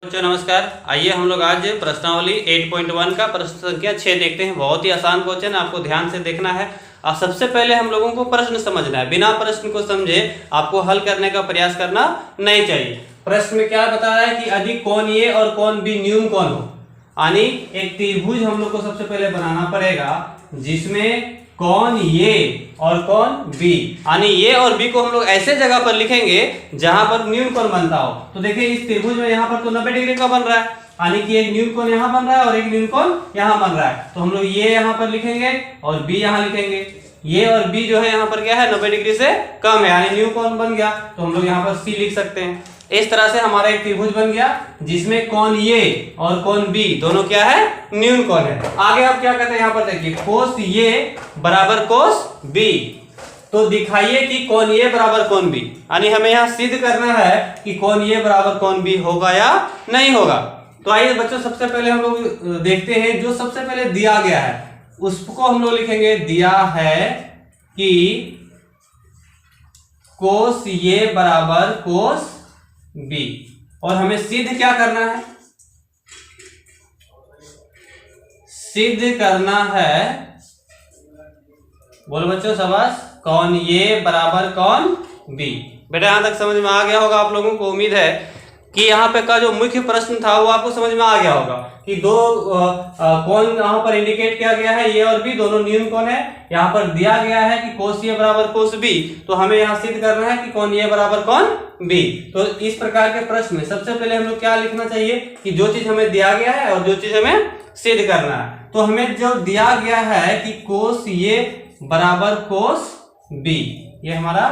बच्चों नमस्कार। आइए हम लोग आज प्रश्नावली 8.1 का प्रश्न संख्या 6 देखते हैं। बहुत ही आसान क्वेश्चन, आपको ध्यान से देखना है और सबसे पहले हम लोगों को प्रश्न समझना है। बिना प्रश्न को समझे आपको हल करने का प्रयास करना नहीं चाहिए। प्रश्न में क्या बताया है कि अधिक कोण ए और कोण बी न्यून कोण हो, यानी एक त्रिभुज हम लोग को सबसे पहले बनाना पड़ेगा जिसमें कोण ए और कोण बी, यानी ए और बी को हम लोग ऐसे जगह पर लिखेंगे जहां पर न्यून कोण बनता हो। तो देखिए इस त्रिभुज में यहाँ पर तो 90 डिग्री का बन रहा है, यानी कि एक न्यून कोण यहाँ बन रहा है और एक न्यून कोण यहाँ बन रहा है। तो हम लोग ये यहाँ पर लिखेंगे और बी यहाँ लिखेंगे। ये और बी जो है यहाँ पर क्या है, 90 डिग्री से कम है, यानी न्यून कोण बन गया। तो हम लोग यहाँ पर सी लिख सकते हैं। इस तरह से हमारा एक त्रिभुज बन गया जिसमें कोण ए और कोण बी दोनों क्या है, न्यून कोण है। आगे आप क्या कहते हैं, यहाँ पर देखिए कोस ए बराबर कोस बी। तो दिखाइए कि कोण ए बराबर कोण बी, यानी हमें यहाँ सिद्ध करना है कि कोण ए बराबर कोण बी होगा या नहीं होगा। तो आइए बच्चों सबसे पहले हम लोग देखते हैं जो सबसे पहले दिया गया है उसको हम लोग लिखेंगे। दिया है कि कोस ए बराबर कोस बी, और हमें सिद्ध क्या करना है, सिद्ध करना है, बोलो बच्चों शाबाश, कोण ए बराबर कोण बी। बेटा यहां तक समझ में आ गया होगा आप लोगों को। उम्मीद है कि यहाँ पे का जो मुख्य प्रश्न था वो आपको समझ में आ गया होगा कि दो कोण यहाँ पर इंडिकेट किया गया है, ए और बी दोनों न्यून कोण है। यहाँ पर दिया गया है कि कोस ए बराबर कोस बी, तो हमें यहाँ सिद्ध करना है कि कोण ए बराबर कोण बी। तो इस प्रकार के प्रश्न में सबसे पहले हम लोग क्या लिखना चाहिए कि जो चीज हमें दिया गया है और जो चीज हमें सिद्ध करना है। तो हमें जो दिया गया है कि कोस ए बराबर कोस बी, ये हमारा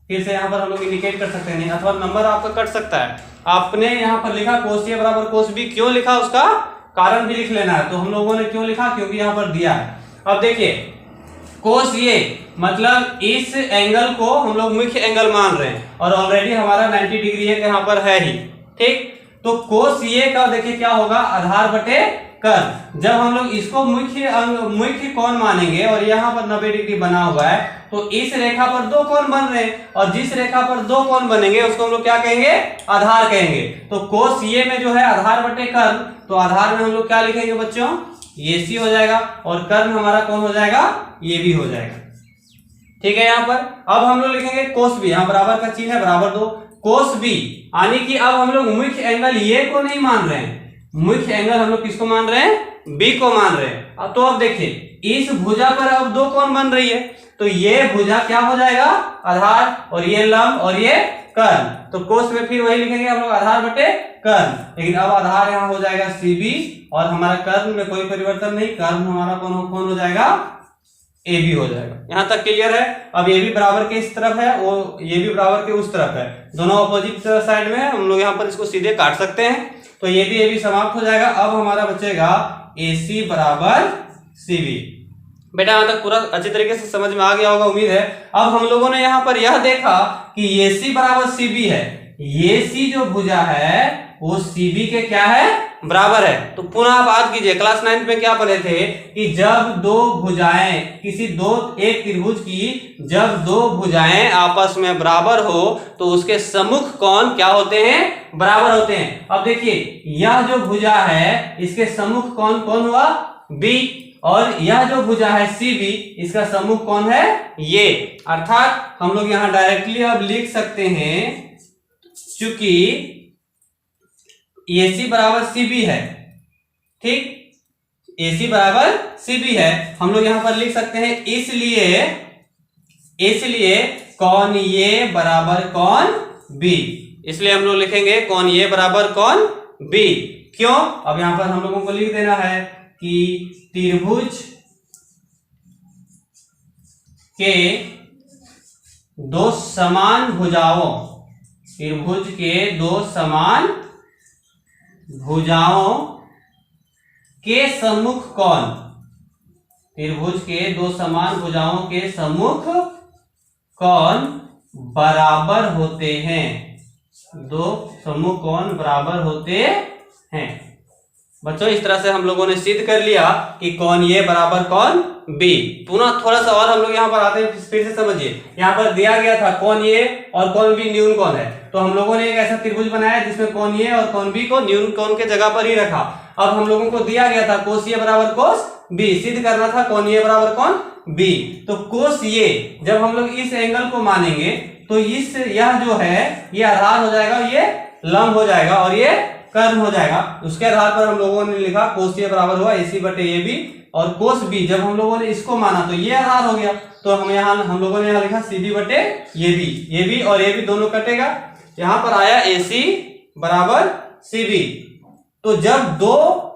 फिर से यहाँ पर हम लोग इंडिकेट कर सकते हैं, अथवा नंबर आपका कट सकता है। आपने यहाँ पर लिखा कोस ए बराबर कोस बी, क्यों लिखा उसका कारण भी लिख लेना है। तो हम लोगों ने क्यों लिखा, क्योंकि यहाँ पर दिया है। अब देखिए कोस ए मतलब इस एंगल को हम लोग मुख्य एंगल मान रहे हैं और ऑलरेडी हमारा 90 डिग्री एक यहाँ पर है ही, ठीक। तो कोस ए का देखिए क्या होगा, आधार बटे कर्ण। जब हम लोग इसको मुख्य कोण मानेंगे और यहाँ पर 90 डिग्री बना हुआ है, तो इस रेखा पर दो कोण बन रहे हैं और जिस रेखा पर दो कोण बनेंगे उसको हम लोग क्या कहेंगे, आधार कहेंगे। तो कोस ए में जो है आधार बटे कर्ण, तो आधार में हम लोग क्या लिखेंगे बच्चों, ये सी हो जाएगा और कर्ण हमारा कौन हो जाएगा, ये भी हो जाएगा, ठीक है। यहाँ पर अब हम लोग लिखेंगे कोस बी, यहाँ बराबर का चिन्ह है, बराबर दो कोस बी, यानी कि अब हम लोग मुख्य एंगल ये को नहीं मान रहे हैं, मुख्य एंगल हम लोग किसको मान रहे हैं, बी को मान रहे हैं। अब तो अब देखिए इस भुजा पर अब दो कोण बन रही है, तो ये भुजा क्या हो जाएगा, आधार, और ये लंब और ये कर्ण। तो कोस में फिर वही लिखेंगे हम लोग, आधार बटे कर्ण, लेकिन अब आधार यहाँ हो जाएगा सीबी और हमारा कर्ण में कोई परिवर्तन नहीं, कर्ण हमारा कौन हो जाएगा, ए बी हो जाएगा। यहाँ तक क्लियर है। अब ये भी बराबर के इस तरफ है, वो ये भी बराबर के उस तरफ है, दोनों अपोजिट साइड में हम लोग यहाँ पर इसको सीधे काट सकते हैं। तो ये भी समाप्त हो जाएगा। अब हमारा बचेगा ए सी बराबर सी बी। बेटा यहाँ तक पूरा अच्छी तरीके से समझ में आ गया होगा उम्मीद है। अब हम लोगों ने यहाँ पर यह देखा कि ए सी बराबर सी बी है, ये सी जो भुजा है वो सी बी के क्या है, बराबर है। तो पुनः आप याद कीजिए क्लास 9 में क्या पढ़े थे कि जब दो भुजाएं किसी एक त्रिभुज की जब दो भुजाएं आपस में बराबर हो तो उसके सम्मुख कोण क्या होते हैं, बराबर होते हैं। अब देखिए यह जो भुजा है इसके सम्मुख कोण कौन हुआ, बी, और यह जो भुजा है सी बी इसका सम्मुख कौन है, ये। अर्थात हम लोग यहां डायरेक्टली अब लिख सकते हैं, चूंकि ए सी बराबर सी बी है, ठीक, ए सी बराबर सी बी है, हम लोग यहां पर लिख सकते हैं इसलिए कोण ए बराबर कोण बी, इसलिए हम लोग लिखेंगे कोण ए बराबर कोण बी। क्यों, अब यहां पर हम लोगों को लिख देना है कि त्रिभुज के दो समान भुजाओं, त्रिभुज के दो समान भुजाओं के सम्मुख कोण, त्रिभुज के दो समान भुजाओं के सम्मुख कोण बराबर होते हैं, दो सम्मुख कोण बराबर होते हैं। बच्चों इस तरह से हम लोगों ने सिद्ध कर लिया कि कौन ए बराबर कौन बी। पुनः थोड़ा सा और हम लोग यहाँ पर आते हैं, फिर से समझिए। यहाँ पर दिया गया था कौन ए और कौन बी न्यून कौन है, तो हम लोगों ने एक ऐसा त्रिभुज बनाया जिसमें कौन ए और कौन बी को न्यून कौन के जगह पर ही रखा। अब हम लोगों को दिया गया था कोस ए बराबर कोस बी, सिद्ध करना था कौन ए बराबर कौन बी। तो कोस ए जब हम लोग इस एंगल को मानेंगे तो इस यह जो है ये आधार हो जाएगा, ये लंब हो जाएगा और ये कर्म हो जाएगा। उसके आधार पर हम लोगों ने लिखा कोस ए बराबर हुआ AC बटे AB, और कोस बी जब हम लोगों ने इसको माना तो ये आधार हो गया, तो हम लोगों ने यहाँ लिखा CD बटे AB और AB दोनों कटेगा, यहाँ पर आया AC बराबर CB। तो जब दो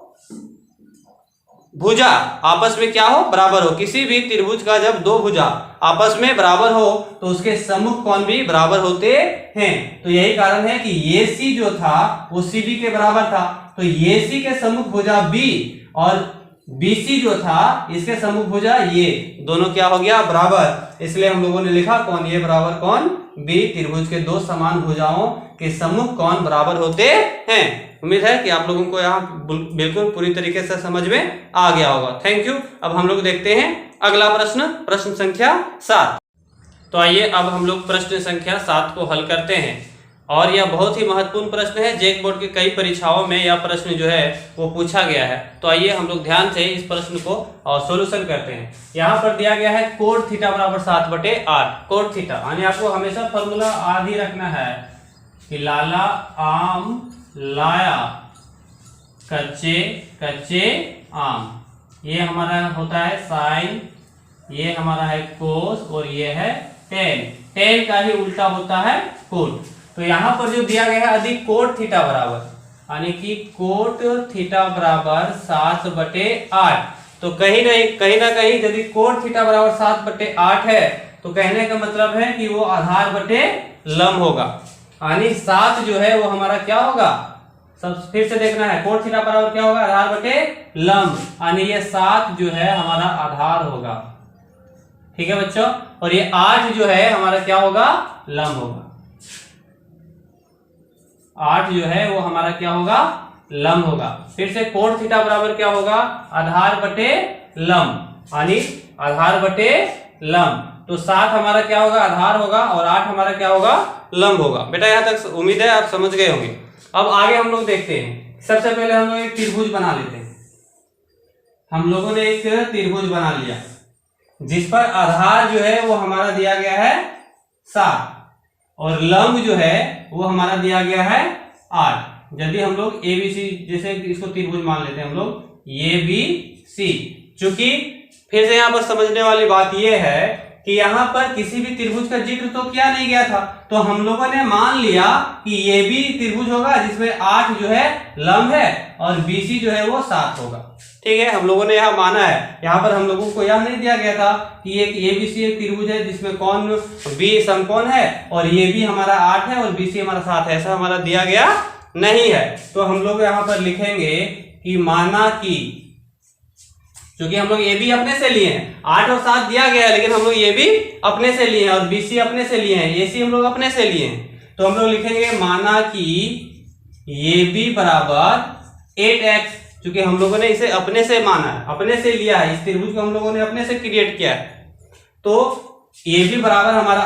भुजा आपस में क्या हो, बराबर हो, किसी भी त्रिभुज का जब दो भुजा आपस में बराबर हो तो उसके सम्मुख कोण भी बराबर होते हैं। तो यही कारण है कि AC जो था वो CB के बराबर था, तो AC के सम्मुख भुजा B और BC जो था इसके सम्मुख भुजा ये दोनों क्या हो गया, बराबर। इसलिए हम लोगों ने लिखा कौन A बराबर कौन B, त्रिभुज के दो समान भुजाओं के सम्मुख कोण बराबर होते हैं। उम्मीद है कि आप लोगों को यहाँ बिल्कुल पूरी तरीके से समझ में आ गया होगा। Thank you. अब हम लोग देखते हैं अगला प्रश्न, प्रश्न संख्या 7। तो आइए अब हम लोग प्रश्न संख्या 7 को हल करते हैं, और यह बहुत ही महत्वपूर्ण प्रश्न है। जेक बोर्ड के कई परीक्षाओं में यह प्रश्न जो है वो पूछा गया है। तो आइए हम लोग ध्यान से इस प्रश्न को सॉल्यूशन करते हैं। यहाँ पर दिया गया है कोण थीटा बराबर 7/8। कोण थीटा यानी आपको हमेशा फॉर्मूला याद ही रखना है कि लाला आम लाया कच्चे कच्चे आम, ये हमारा होता है साइन, ये हमारा है कोस और ये है टेन। टेन का ही उल्टा होता है कोण। तो यहाँ पर जो दिया गया है अधिक कोण थीटा बराबर, यानी कि कोण थीटा बराबर 7/8। तो कहीं ना कहीं यदि कोण थीटा बराबर 7/8 है तो कहने का मतलब है कि वो आधार बटे लंब होगा, यानी 7 जो है वो हमारा क्या होगा, सब फिर से देखना है, कोण थीटा बराबर क्या होगा, आधार बटे लंब, यानी ये 7 जो है हमारा आधार होगा। ठीक है बच्चों, और ये 8 जो है हमारा क्या होगा, लंब होगा। 8 जो है वो हमारा क्या होगा, लंब होगा। फिर से कोण थीटा बराबर क्या होगा, आधार बटे लंब, यानी आधार बटे लंब। तो 7 हमारा क्या होगा, आधार होगा, और 8 हमारा क्या होगा, लंब होगा। बेटा यहाँ तक उम्मीद है आप समझ गए होंगे। अब आगे हम लोग देखते हैं। सबसे पहले हम लोग एक त्रिभुज बना लेते हैं। हम लोगों ने एक त्रिभुज बना लिया जिस पर आधार जो है वो हमारा दिया गया है 7 और लंब जो है वो हमारा दिया गया है 8। यदि हम लोग ABC जैसे इसको त्रिभुज मान लेते हैं हम लोग ABC, चूंकि फिर से यहाँ पर समझने वाली बात यह है कि यहाँ पर किसी भी त्रिभुज का जिक्र तो किया नहीं गया था, तो हम लोगों ने मान लिया कि ये भी त्रिभुज होगा जिसमें 8 जो है लंब है और BC जो है वो 7 होगा। ठीक है, हम लोगों ने यहाँ माना है। यहाँ पर हम लोगों को यह नहीं दिया गया था कि एक ABC एक त्रिभुज है जिसमें कोण B समकोण है और ये भी हमारा 8 है और BC हमारा 7 है, ऐसा हमारा दिया गया नहीं है। तो हम लोग यहाँ पर लिखेंगे कि माना कि, क्योंकि हम लोग ये भी अपने से लिए हैं, 8 और 7 दिया गया है लेकिन हम लोग ये भी अपने से लिए हैं और BC अपने से लिए हैं, AC हम लोग अपने से लिए हैं। तो हम लोग लिखेंगे माना कि ये भी बराबर 8x, क्योंकि हम लोगों ने इसे अपने से माना है, अपने से लिया है, इस त्रिभुज को हम लोगों ने अपने से क्रिएट किया है। तो ये भी बराबर हमारा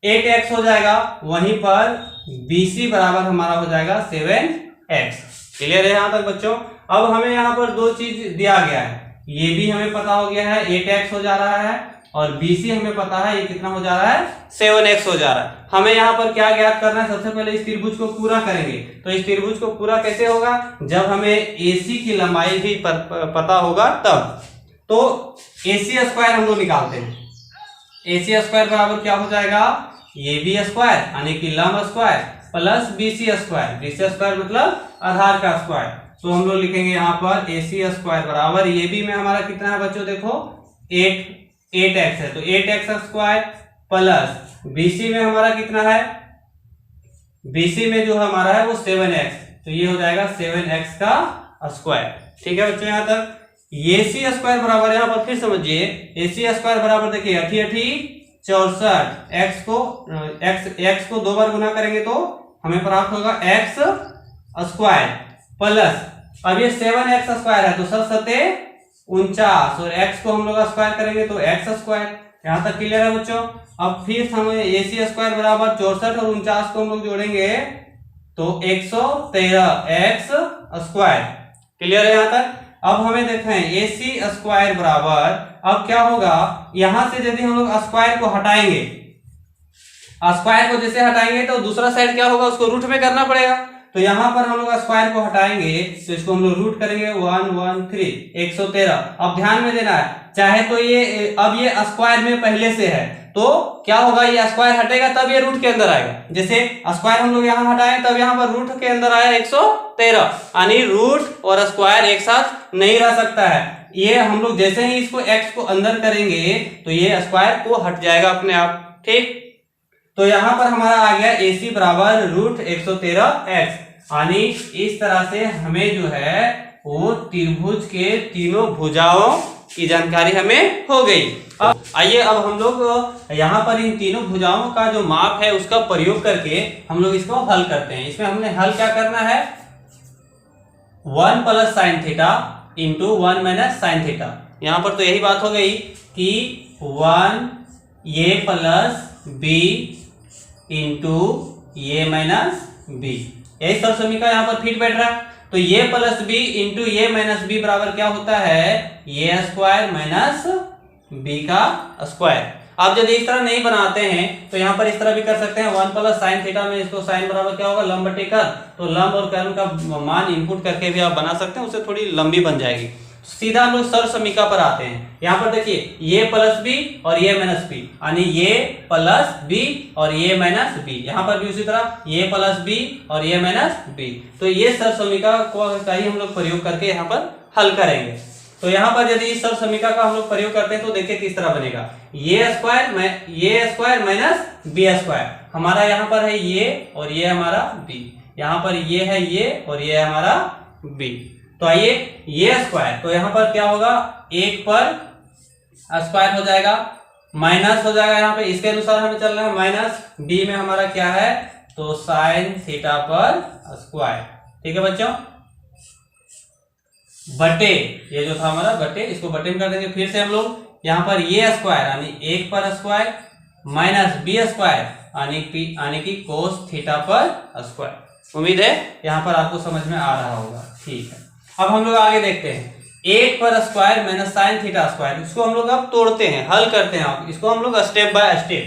8x हो जाएगा, वहीं पर BC बराबर हमारा हो जाएगा 7x। क्लियर है यहाँ तक बच्चों? अब हमें यहाँ पर दो चीज दिया गया है, ये भी हमें पता हो गया है 8x हो जा रहा है और BC हमें पता है ये कितना हो जा रहा है, 7x हो जा रहा है। हमें यहाँ पर क्या ज्ञात करना है, सबसे पहले इस त्रिभुज को पूरा करेंगे। तो इस त्रिभुज को पूरा कैसे होगा, जब हमें AC की लंबाई भी पता होगा तब। तो AC स्क्वायर हम लोग निकालते हैं। AC स्क्वायर बराबर क्या हो जाएगा, AB स्क्वायर यानी कि लंब square plus BC square. BC square मतलब आधार का स्क्वायर। तो हम लोग लिखेंगे यहाँ पर AC स्क्वायर बराबर AB में हमारा कितना है बच्चों, देखो 8x है, तो 8x स्क्वायर प्लस BC में हमारा कितना है, BC में जो हमारा है वो 7x, तो ये हो जाएगा 7x का स्क्वायर। ठीक है बच्चों यहाँ तक। AC स्क्वायर बराबर, यहाँ पर फिर समझिए, AC स्क्वायर बराबर देखिए 8 64, x को 2 बार गुना करेंगे तो हमें प्राप्त होगा x स्क्वायर प्लस अब ये 7x स्क्वायर है तो 7×7 = 49 और x को हम लोग स्क्वायर करेंगे तो x स्क्वायर। यहां तक क्लियर है बच्चों। अब फिर हम AC स्क्वायर बराबर 64 और 49 को हम लोग जोड़ेंगे तो 113x स्क्वायर। क्लियर है यहां तक। अब हमें देखें AC स्क्वायर बराबर, अब क्या होगा, यहां से यदि हम लोग स्क्वायर को हटाएंगे, स्क्वायर को जैसे हटाएंगे तो दूसरा साइड क्या होगा, उसको रूट में करना पड़ेगा। तो यहां पर हम लोग स्क्वायर को हटाएंगे तो इसको हम लोग रूट करेंगे 113 113। अब ध्यान में देना है, चाहे तो ये अब ये स्क्वायर में पहले से है तो क्या होगा, ये स्क्वायर हटेगा तब ये रूट के अंदर आएगा। जैसे स्क्वायर हम लोग यहाँ हटाए तब यहाँ पर रूट के अंदर आया 113, यानी रूट और स्क्वायर एक साथ नहीं रह सकता है। ये हम लोग जैसे ही इसको x को अंदर करेंगे तो ये स्क्वायर को हट जाएगा अपने आप। ठीक, तो यहां पर हमारा आ गया AC बराबर √113x, यानी इस तरह से हमें जो है वो त्रिभुज के तीनों भुजाओं की जानकारी हमें हो गई। अब आइए, अब हम लोग यहाँ पर इन तीनों भुजाओं का जो माप है उसका प्रयोग करके हम लोग इसको हल करते हैं। इसमें हमने हल क्या करना है, 1 + sin θ × 1 - sin θ। यहाँ पर तो यही बात हो गई कि 1a + b × a - b, यही सब समीकरण यहाँ पर फिट बैठ रहा है। तो a + b × a - b बराबर क्या होता है, a² - b का स्क्वायर। आप यदि इस तरह नहीं बनाते हैं तो यहाँ पर इस तरह भी कर सकते हैं, 1 + sin θ में इसको sin बराबर क्या होगा, लंब बटे कर्ल। तो लंब और कर्ल का मान इनपुट करके भी आप बना सकते हैं, उससे थोड़ी लंबी बन जाएगी। सीधा हम लोग सरल समीकरण पर आते हैं। यहाँ पर देखिए a + b और a - b, यानी a + b और a - b। यहाँ पर भी उसी तरह a + b और a - b। तो ये सरल समीकरण को ही हम लोग प्रयोग करके यहाँ पर हल करेंगे। तो यहाँ पर यदि इस सरल समीकरण का हम लोग प्रयोग करते हैं तो देखिए किस तरह बनेगा, a² - b²। हमारा यहाँ पर है ये और ये हमारा b, यहाँ पर ये है ये और ये हमारा b। तो आइए ये स्क्वायर, तो यहाँ पर क्या होगा, 1 पर स्क्वायर हो जाएगा, माइनस हो जाएगा यहाँ पे, इसके अनुसार हमें चलना है माइनस। b में हमारा क्या है, तो sin θ पर स्क्वायर। ठीक है बच्चों, बटे, ये जो था हमारा बटे, इसको बटे में कर देंगे। फिर से हम लोग यहाँ पर ये स्क्वायर यानी 1 पर स्क्वायर माइनस b² यानी कि cos θ पर स्क्वायर। उम्मीद है यहाँ पर आपको समझ में आ रहा होगा। ठीक है, अब हम लोग आगे देखते हैं, 1 पर स्क्वायर माइनस sin θ²। इसको हम लोग अब तोड़ते हैं, हल करते हैं। आप इसको हम लोग स्टेप बाय स्टेप।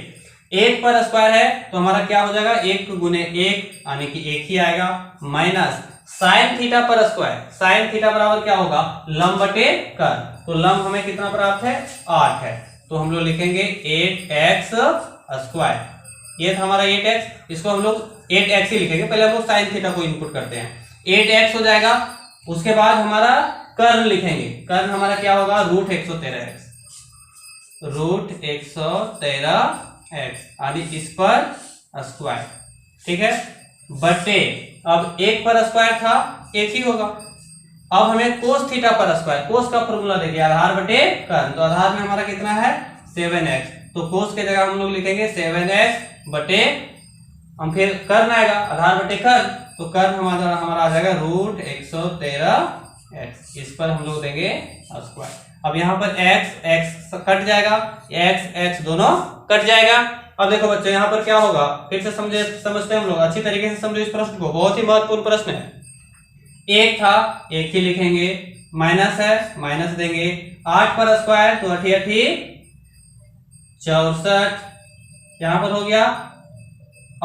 1 पर स्क्वायर है तो हमारा क्या हो जाएगा, 1 × 1 यानी कि 1 ही आएगा, माइनस sin θ पर स्क्वायर। sin θ बराबर क्या होगा, लंब बटे कर्ल। तो लंब हमें कितना प्राप्त है, 8 है। तो हम लोग लिखेंगे 8x²। ये था हमारा 8x, इसको हम लोग 8x ही लिखेंगे। पहले हम लोग sin θ को इनपुट करते हैं, 8x हो जाएगा। उसके बाद हमारा कर्ल लिखेंगे, कर्ल हमारा क्या होगा, √113x, यानी इस पर स्क्वायर। ठीक है, बटे, अब 1 पर स्क्वायर था 1 ही होगा। अब हमें cos θ पर स्क्वायर, cos का फॉर्मूला देखिए, आधार बटे कर्ल। तो आधार में हमारा कितना है, 7x। तो cos के जगह हम लोग लिखेंगे 7x बटे, हम फिर कर्ल आएगा, आधार बटे कर्ल। तो कर्ल हमारा आ जाएगा √113x, इस पर हम लोग देंगे स्क्वायर। अब यहाँ पर x कट जाएगा, x दोनों कट जाएगा। अब देखो बच्चों, यहाँ पर क्या होगा, फिर से समझते हैं हम लोग, अच्छी तरीके से समझो इस प्रश्न को, बहुत ही महत्वपूर्ण प्रश्न है। 1 था 1 ही लिखेंगे, माइनस है माइनस देंगे, 8 पर स्क्वायर तो 8 64 यहाँ पर हो गया।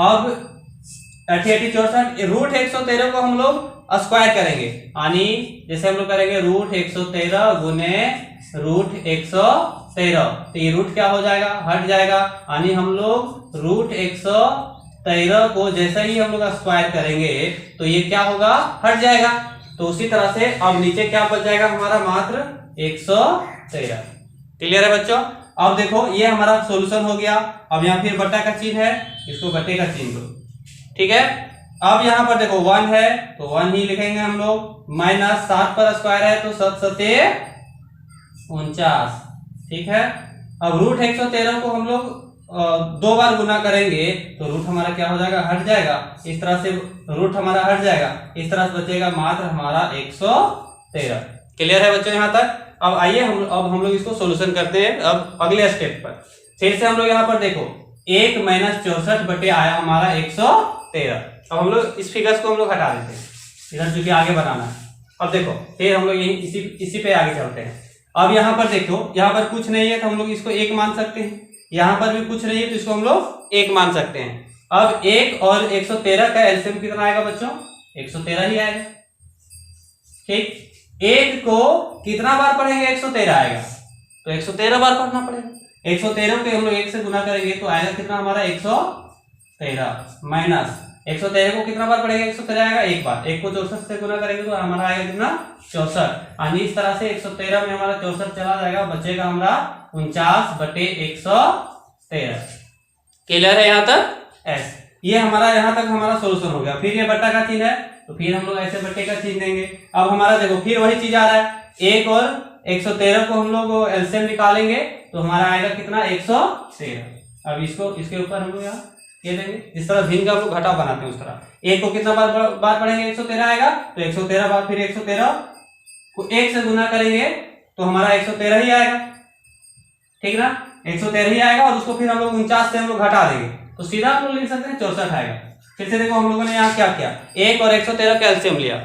अब 8 64, √113 को हम लोग स्क्वायर करेंगे, यानी जैसे हम लोग करेंगे √113 गुने √113, तो ये रूट क्या हो जाएगा, हट जाएगा। यानी हम लोग √113 को जैसे ही हम लोग स्क्वायर करेंगे तो ये क्या होगा, हट जाएगा। तो उसी तरह से अब नीचे क्या बच जाएगा हमारा, मात्र 113। क्लियर है बच्चों। अब देखो ये हमारा सॉल्यूशन हो गया। अब यहाँ फिर बट्टा का चिन्ह है, इसको बट्टे का चिन्ह दो। ठीक है, अब यहाँ पर देखो 1 है तो 1 ही लिखेंगे हम लोग, माइनस 7 पर स्क्वायर है तो 7 7 49। ठीक है, अब √113 को हम लोग दो बार गुना करेंगे तो रूट हमारा क्या हो जाएगा, हट जाएगा। इस तरह से रूट हमारा हट जाएगा, इस तरह से बचेगा मात्र हमारा 113। क्लियर है बच्चों यहाँ तक? अब आइए हम लोग इसको सोल्यूशन करते हैं अब अगले स्टेप पर। फिर से हम लोग यहाँ पर देखो 1 - 64 बटे आया हमारा 113। अब हम लोग इस फिगर्स को हम लोग हटा देते हैं इधर, चूंकि आगे बनाना है। अब देखो फिर हम लोग इसी पे आगे चलते हैं। अब यहाँ पर देखो, यहाँ पर कुछ नहीं है तो हम लोग इसको 1 मान सकते हैं, यहाँ पर भी कुछ नहीं है तो इसको हम लोग 1 मान सकते हैं। अब 1 और 113 का एलसीएम कितना आएगा बच्चों? 113 ही आएगा। ठीक, 1 को कितना बार पढ़ेंगे? 113 आएगा, तो 113 बार पढ़ना पड़ेगा। 113 को हम लोग 1 से गुना करेंगे तो आएगा कितना हमारा 113 माइनस 113 को कितना बार पढ़ेंगे? 113 आएगा 1 बार। 1 को 64 से गुना करेंगे तो हमारा आएगा कितना? 64। यानी इस तरह से 113 में हमारा 64 चला जाएगा, बचेगा हमारा 49/113। क्लियर है यहाँ तक? एस, ये हमारा यहाँ तक हमारा सोल्यूशन हो गया। फिर ये बट्टा का चिन्ह है तो फिर हम लोग ऐसे बट्टे का चिन्ह देंगे। अब हमारा देखो फिर वही चीज आ रहा है, 1 और 113 को हम लोग एलसीएम निकालेंगे तो हमारा आएगा कितना? 113। अब इसको इसके ऊपर हम लोग यहाँ ये देंगे, जिस तरह भिन्न का हम लोग घटा बनाते हैं उस तरह। 1 को कितना बार पढ़ेंगे? 113 आएगा, तो 113 बार, फिर 113 को 1 से गुना करेंगे तो हमारा 113 ही आएगा। ठीक ना, 113 ही आएगा। और उसको फिर हम लोग 49 से हम लोग घटा देंगे तो सीधा हम लोग लिख सकते हैं 64 आएगा। फिर से देखो हम लोगों ने यहाँ क्या किया, 1 और 113 का एलसीएम लिया।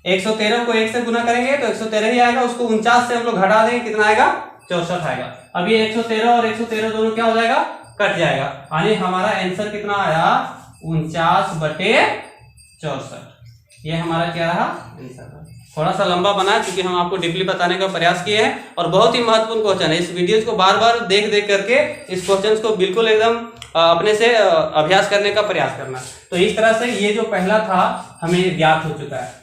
113 को 1 से गुना करेंगे तो 113 ही आएगा, उसको 49 से हम लोग घटा देंगे, कितना आएगा? 64 आएगा। अब ये 113 और 113 दोनों क्या हो जाएगा? कट जाएगा। यानी हमारा आंसर कितना आया? 49/64। ये हमारा क्या रहा आंसर। थोड़ा सा लंबा बना क्योंकि हम आपको डीपली बताने का प्रयास किए हैं और बहुत ही महत्वपूर्ण क्वेश्चन है। इस वीडियोस को बार बार देख करके इस क्वेश्चन को बिल्कुल एकदम अपने से अभ्यास करने का प्रयास करना। तो इस तरह से ये जो पहला था हमें ज्ञात हो चुका है।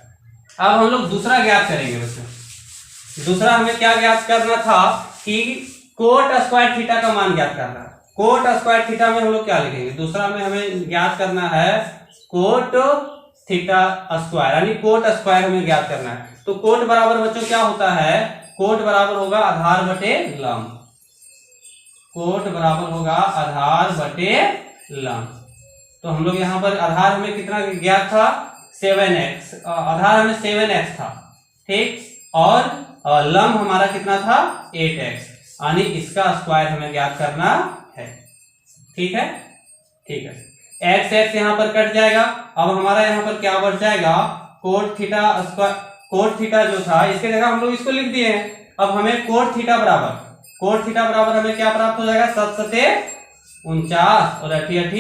अब हम लोग दूसरा ज्ञात करेंगे बच्चों। दूसरा हमें क्या ज्ञात करना था कि कोट स्क्वायर थीटा का मान ज्ञात करना है। कोट स्क्वायर थीटा में हम लोग क्या लिखेंगे? दूसरा में हमें ज्ञात करना है कोट थीटा स्क्वायर, यानी कोट स्क्वायर हमें ज्ञात करना है। तो कोट बराबर बच्चों क्या होता है? कोट बराबर होगा आधार बटे लंब। कोट बराबर होगा आधार बटे लंब। तो हम लोग यहाँ पर आधार हमें कितना ज्ञात था? 7x। आधार हमें 7x था, ठीक, और लंब हमारा कितना था? 8x। यानी इसका स्क्वायर हमें ज्ञात करना है। ठीक है, ठीक है। x x यहाँ पर कट जाएगा। अब हमारा यहाँ पर क्या बच जाएगा? Cot theta square. Cot theta जो था इसके जगह हम लोग इसको लिख दिए हैं। अब हमें कोट थीटा बराबर हमें क्या प्राप्त हो जाएगा? 7×7 = 49 और 8×8 =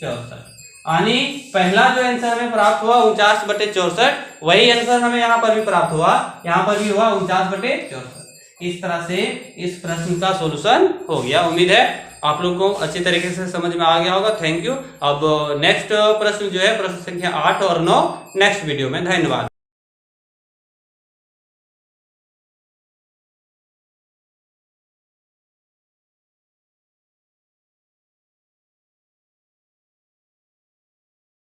64। यानी पहला जो आंसर हमें प्राप्त हुआ 49/64, वही आंसर हमें यहाँ पर भी प्राप्त हुआ। यहाँ पर भी हुआ 49/64। इस तरह से इस प्रश्न का सॉल्यूशन हो गया। उम्मीद है आप लोगों को अच्छी तरीके से समझ में आ गया होगा। Thank you. अब नेक्स्ट प्रश्न जो है प्रश्न संख्या 8 और 9 नेक्स्ट वीडियो में। धन्यवाद।